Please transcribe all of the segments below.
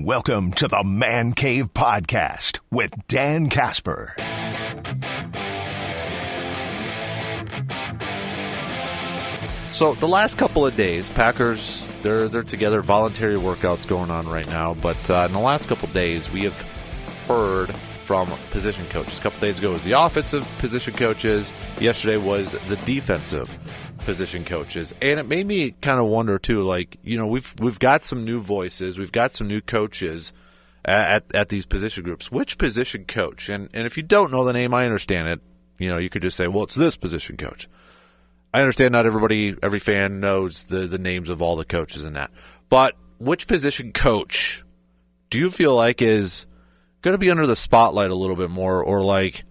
Welcome to the Man Cave Podcast with Dan Casper. So the last couple of days, Packers, they're together, voluntary workouts going on right now. But in the last couple of days, we have heard from position coaches. A couple of days ago was the offensive position coaches. Yesterday was the defensive position coaches. And it made me kind of wonder, too, like, you know, we've got some new voices. We've got some new coaches at these position groups. Which position coach? And if you don't know the name, I understand it. You know, you could just say, well, it's this position coach. I understand not every fan knows the names of all the coaches in that. But which position coach do you feel like is going to be under the spotlight a little bit more, or like,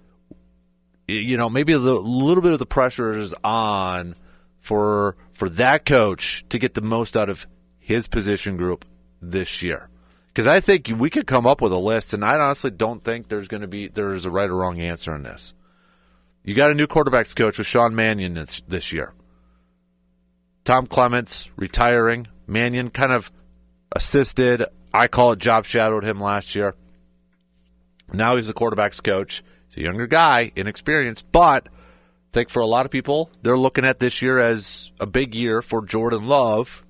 you know, maybe a little bit of the pressure is on for that coach to get the most out of his position group this year? Because I think we could come up with a list, and I honestly don't think there's a right or wrong answer in this. You got a new quarterbacks coach with Sean Mannion this year. Tom Clements retiring. Mannion kind of assisted. I call it job shadowed him last year. Now he's the quarterbacks coach. He's a younger guy, inexperienced, but I think for a lot of people, they're looking at this year as a big year for Jordan Love,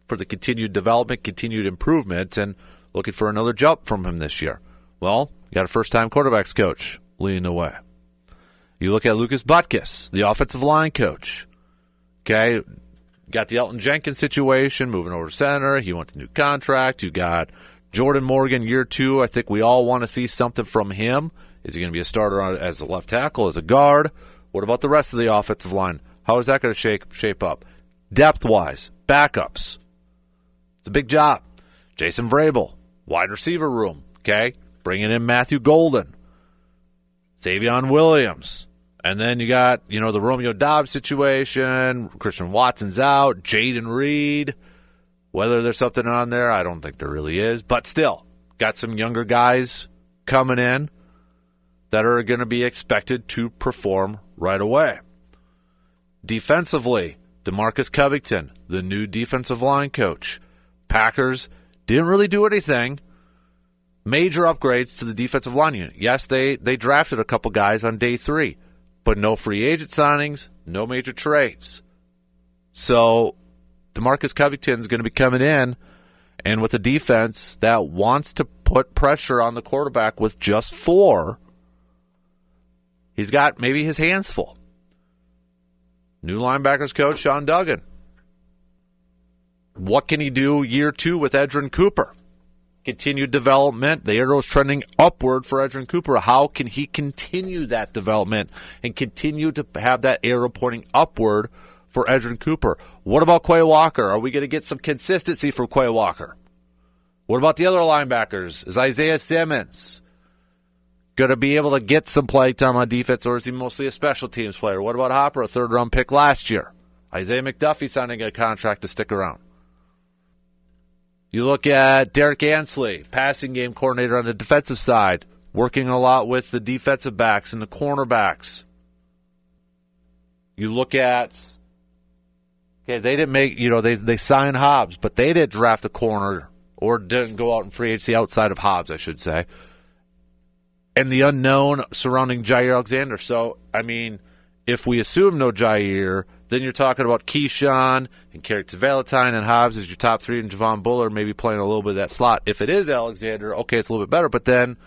for the continued development, continued improvement, and looking for another jump from him this year. Well, you got a first-time quarterbacks coach leading the way. You look at Lucas Butkus, the offensive line coach. Okay, got the Elton Jenkins situation, moving over to center. He wants a new contract. You got Jordan Morgan, year 2. I think we all want to see something from him. Is he going to be a starter as a left tackle, as a guard? What about the rest of the offensive line? How is that going to shape up? Depth-wise, backups. It's a big job. Jason Vrabel, wide receiver room. Okay, bringing in Matthew Golden, Xavion Williams. And then you got, you know, the Romeo Dobbs situation. Christian Watson's out. Jaden Reed. Whether there's something on there, I don't think there really is. But still, got some younger guys coming in that are going to be expected to perform right away. Defensively, DeMarcus Covington, the new defensive line coach. Packers didn't really do anything. Major upgrades to the defensive line unit. Yes, they drafted a couple guys on day 3. But no free agent signings, no major trades. So DeMarcus Covington is going to be coming in, and with a defense that wants to put pressure on the quarterback with just 4, he's got maybe his hands full. New linebackers coach Sean Duggan. What can he do year 2 with Edgerrin Cooper? Continued development. The arrow is trending upward for Edgerrin Cooper. How can he continue that development and continue to have that arrow pointing upward for Edgerrin Cooper? What about Quay Walker? Are we going to get some consistency from Quay Walker? What about the other linebackers? Is Isaiah Simmons going to be able to get some play time on defense, or is he mostly a special teams player? What about Hopper, a third-round pick last year? Isaiah McDuffie signing a contract to stick around. You look at Derek Ansley, passing game coordinator on the defensive side, working a lot with the defensive backs and the cornerbacks. You look at, okay, they didn't make, you know, they signed Hobbs, but they didn't draft a corner or didn't go out in free agency outside of Hobbs, I should say. And the unknown surrounding Jair Alexander. So, I mean, if we assume no Jair, then you're talking about Keyshawn and Carrick Valentine and Hobbs as your top 3, and Javon Bullard maybe playing a little bit of that slot. If it is Alexander, okay, it's a little bit better. But then,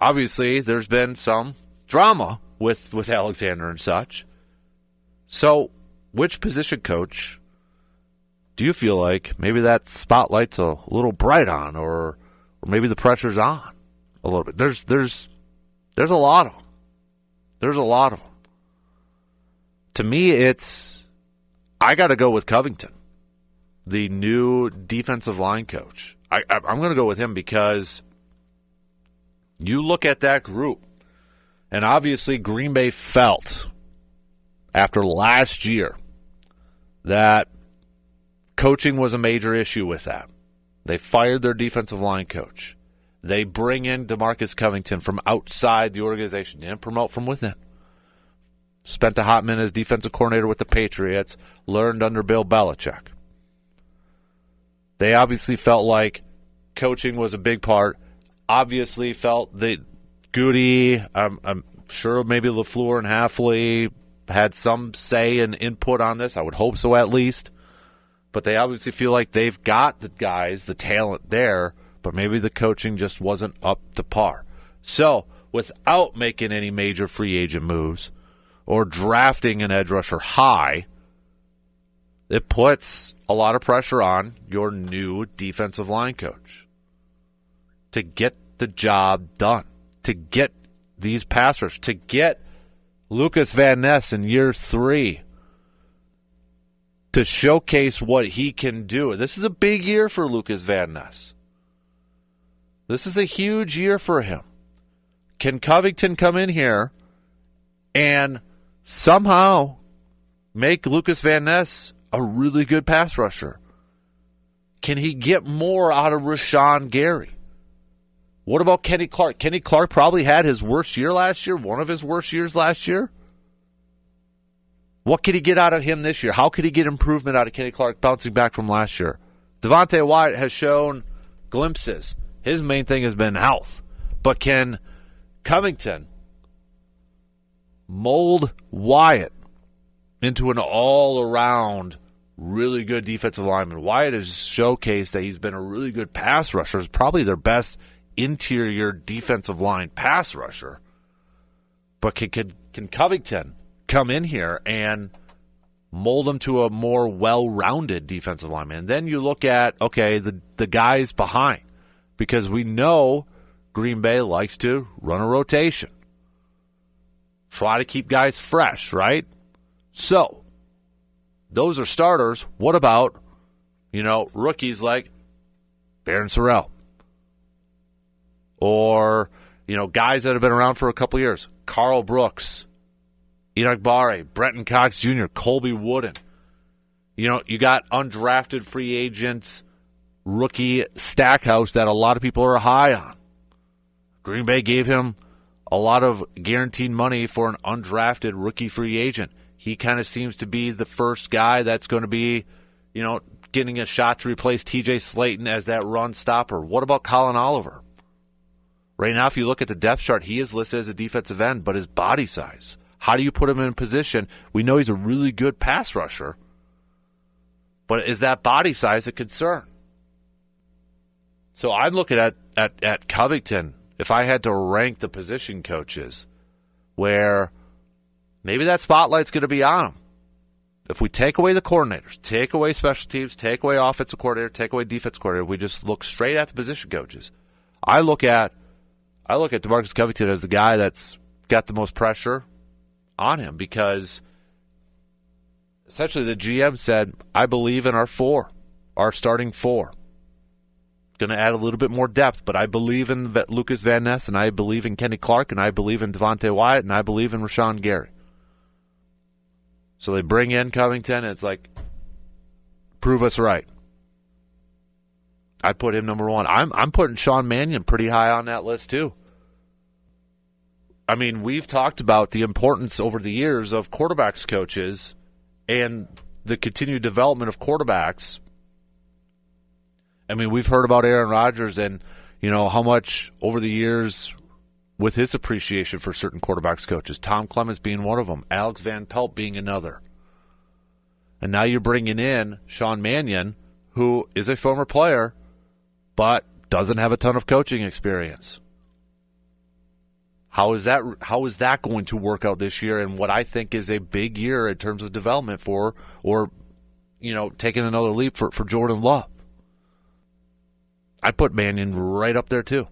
obviously, there's been some drama with Alexander and such. So, which position coach do you feel like maybe that spotlight's a little bright on, or maybe the pressure's on a little bit? There's a lot of them. There's a lot of them. To me, I got to go with Covington, the new defensive line coach. I'm going to go with him because you look at that group, and obviously Green Bay felt after last year that coaching was a major issue with that. They fired their defensive line coach. They bring in DeMarcus Covington from outside the organization. They didn't promote from within. Spent a hot minute as defensive coordinator with the Patriots, learned under Bill Belichick. They obviously felt like coaching was a big part. Obviously felt that Goody, I'm sure maybe LaFleur and Hafley had some say and input on this. I would hope so at least. But they obviously feel like they've got the guys, the talent there, but maybe the coaching just wasn't up to par. So, without making any major free agent moves or drafting an edge rusher high, it puts a lot of pressure on your new defensive line coach to get the job done, to get these pass rush, to get Lucas Van Ness in year 3 to showcase what he can do. This is a big year for Lucas Van Ness. This is a huge year for him. Can Covington come in here and somehow make Lucas Van Ness a really good pass rusher? Can he get more out of Rashawn Gary? What about Kenny Clark? Kenny Clark probably had his worst year last year, one of his worst years last year. What could he get out of him this year? How could he get improvement out of Kenny Clark bouncing back from last year? Devontae Wyatt has shown glimpses. His main thing has been health. But can Covington mold Wyatt into an all-around really good defensive lineman? Wyatt has showcased that he's been a really good pass rusher. He's probably their best interior defensive line pass rusher. But can Covington come in here and mold him to a more well-rounded defensive lineman? And then you look at, okay, the guys behind. Because we know Green Bay likes to run a rotation. Try to keep guys fresh, right? So, those are starters. What about, rookies like Baron Sorrell? Or, guys that have been around for a couple years. Carl Brooks, Enoch Barre, Brenton Cox Jr., Colby Wooden. You got undrafted free agents, rookie Stackhouse that a lot of people are high on. Green Bay gave him a lot of guaranteed money for an undrafted rookie free agent. He kind of seems to be the first guy that's going to be, getting a shot to replace TJ Slayton as that run stopper. What about Colin Oliver? Right now, if you look at the depth chart, he is listed as a defensive end, but his body size. How do you put him in position? We know he's a really good pass rusher, but is that body size a concern? So I'm looking at Covington, if I had to rank the position coaches, where maybe that spotlight's going to be on him. If we take away the coordinators, take away special teams, take away offensive coordinator, take away defensive coordinator, we just look straight at the position coaches. I look at DeMarcus Covington as the guy that's got the most pressure on him, because essentially the GM said, I believe in our starting 4. Going to add a little bit more depth, but I believe in Lucas Van Ness, and I believe in Kenny Clark, and I believe in Devontae Wyatt, and I believe in Rashawn Gary. So they bring in Covington, and it's like, prove us right. I'd put him number 1. I'm putting Sean Mannion pretty high on that list too. I mean, we've talked about the importance over the years of quarterbacks coaches and the continued development of quarterbacks. I mean, we've heard about Aaron Rodgers and, how much over the years with his appreciation for certain quarterbacks coaches, Tom Clements being one of them, Alex Van Pelt being another. And now you're bringing in Sean Mannion, who is a former player, but doesn't have a ton of coaching experience. How is that going to work out this year, and what I think is a big year in terms of development taking another leap for Jordan Love? I'd put Mannion right up there too,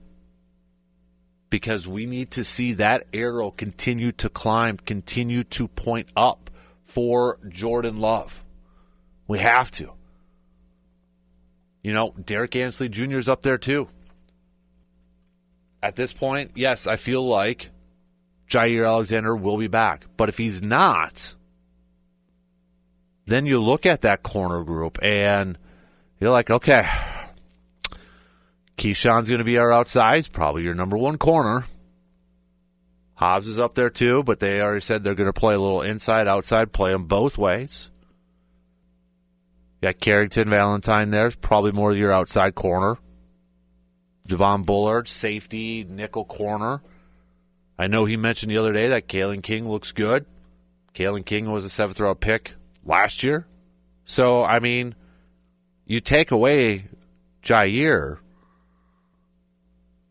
because we need to see that arrow continue to climb, continue to point up for Jordan Love. We have to. Derek Ansley Jr. is up there too. At this point, yes, I feel like Jair Alexander will be back. But if he's not, then you look at that corner group and you're like, okay, Keyshawn's going to be our outside. He's probably your number 1 corner. Hobbs is up there too, but they already said they're going to play a little inside, outside, play them both ways. You got Carrington, Valentine there. Probably more your outside corner. Javon Bullard, safety, nickel corner. I know he mentioned the other day that Kalen King looks good. Kalen King was a 7th-round pick last year. So, I mean, you take away Jair,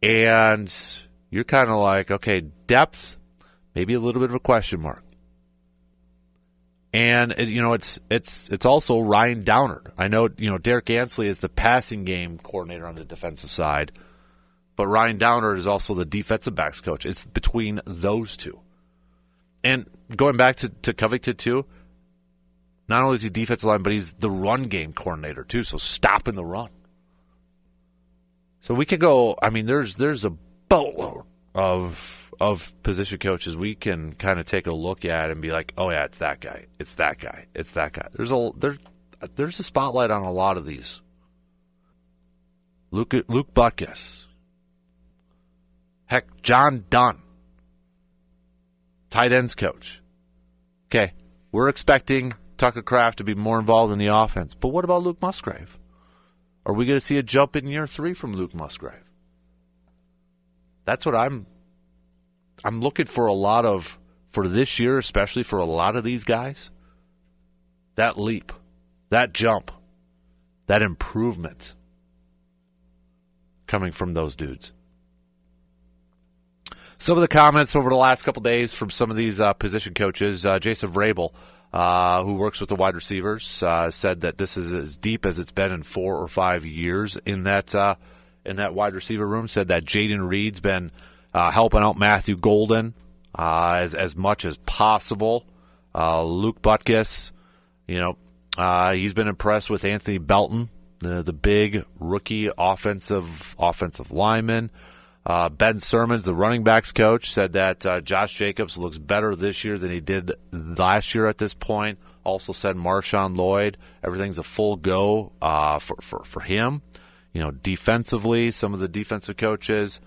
and you're kind of like, okay, depth, maybe a little bit of a question mark. And, it's also Ryan Downard. I know, Derek Ansley is the passing game coordinator on the defensive side, but Ryan Downard is also the defensive backs coach. It's between those two. And going back to Covington, too, not only is he defensive line, but he's the run game coordinator, too, so stopping the run. So we could go, I mean, there's a boatload of position coaches we can kind of take a look at and be like, oh, yeah, it's that guy. It's that guy. It's that guy. There's a spotlight on a lot of these. Luke Butkus. Heck, John Dunn. Tight ends coach. Okay, we're expecting Tucker Kraft to be more involved in the offense. But what about Luke Musgrave? Are we going to see a jump in year 3 from Luke Musgrave? That's what I'm looking for for this year, especially for a lot of these guys. That leap, that jump, that improvement coming from those dudes. Some of the comments over the last couple days from some of these position coaches, Jason Vrabel, who works with the wide receivers, said that this is as deep as it's been in 4 or 5 years in that wide receiver room. Said that Jaden Reed's been helping out Matthew Golden as much as possible. Luke Butkus, he's been impressed with Anthony Belton, the big rookie offensive lineman. Ben Sermons, the running backs coach, said that Josh Jacobs looks better this year than he did last year at this point. Also said Marshawn Lloyd, everything's a full go for him. Defensively, some of the defensive coaches,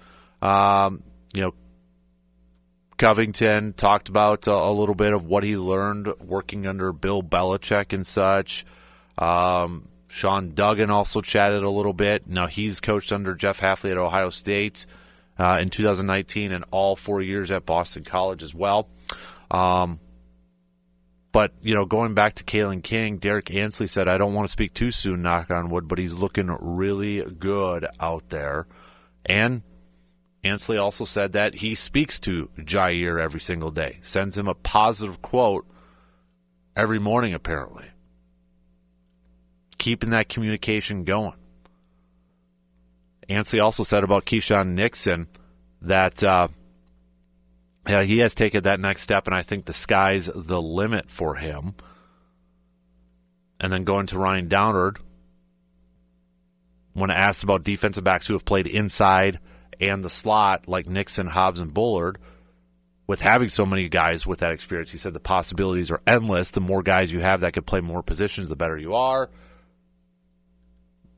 Covington talked about a little bit of what he learned working under Bill Belichick and such. Sean Duggan also chatted a little bit. Now, he's coached under Jeff Hafley at Ohio State in 2019 and all 4 years at Boston College as well. But, going back to Kalen King, Derek Ansley said, I don't want to speak too soon, knock on wood, but he's looking really good out there. And Ansley also said that he speaks to Jair every single day, sends him a positive quote every morning, apparently. Keeping that communication going. Ansley also said about Keyshawn Nixon that he has taken that next step, and I think the sky's the limit for him. And then going to Ryan Downard, when asked about defensive backs who have played inside and the slot, like Nixon, Hobbs, and Bullard, with having so many guys with that experience, he said the possibilities are endless. The more guys you have that could play more positions, the better you are.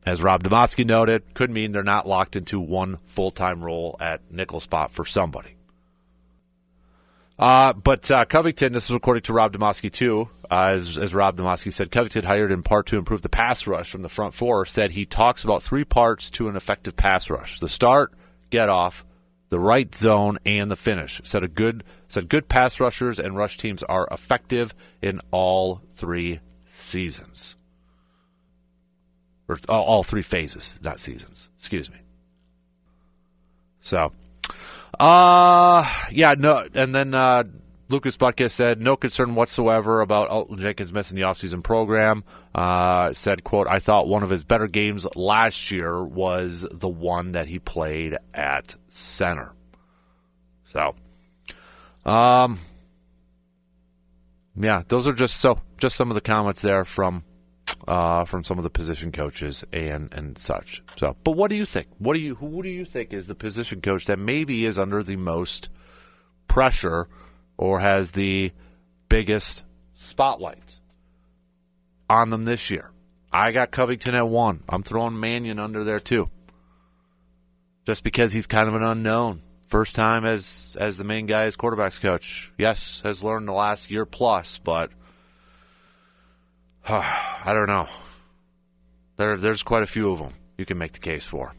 As Rob Demotsky noted, could mean they're not locked into one full-time role at nickel spot for somebody. But Covington, this is according to Rob Demotsky too, as Rob Demotsky said, Covington, hired in part to improve the pass rush from the front four, said he talks about 3 parts to an effective pass rush: the start, get off, the right zone, and the finish. Said good pass rushers and rush teams are effective in all 3 seasons. Or all 3 phases, not seasons. Excuse me. So, no, and then Lucas Butkus said, no concern whatsoever about Alton Jenkins missing the offseason program. Said, quote, I thought one of his better games last year was the one that he played at center. So, those are just some of the comments there from some of the position coaches and such. So, but what do you think? Who do you think is the position coach that maybe is under the most pressure or has the biggest spotlight on them this year? I got Covington at 1. I'm throwing Mannion under there too, just because he's kind of an unknown. First time as the main guy as quarterbacks coach. Yes, has learned the last year plus, but I don't know. There's quite a few of them you can make the case for.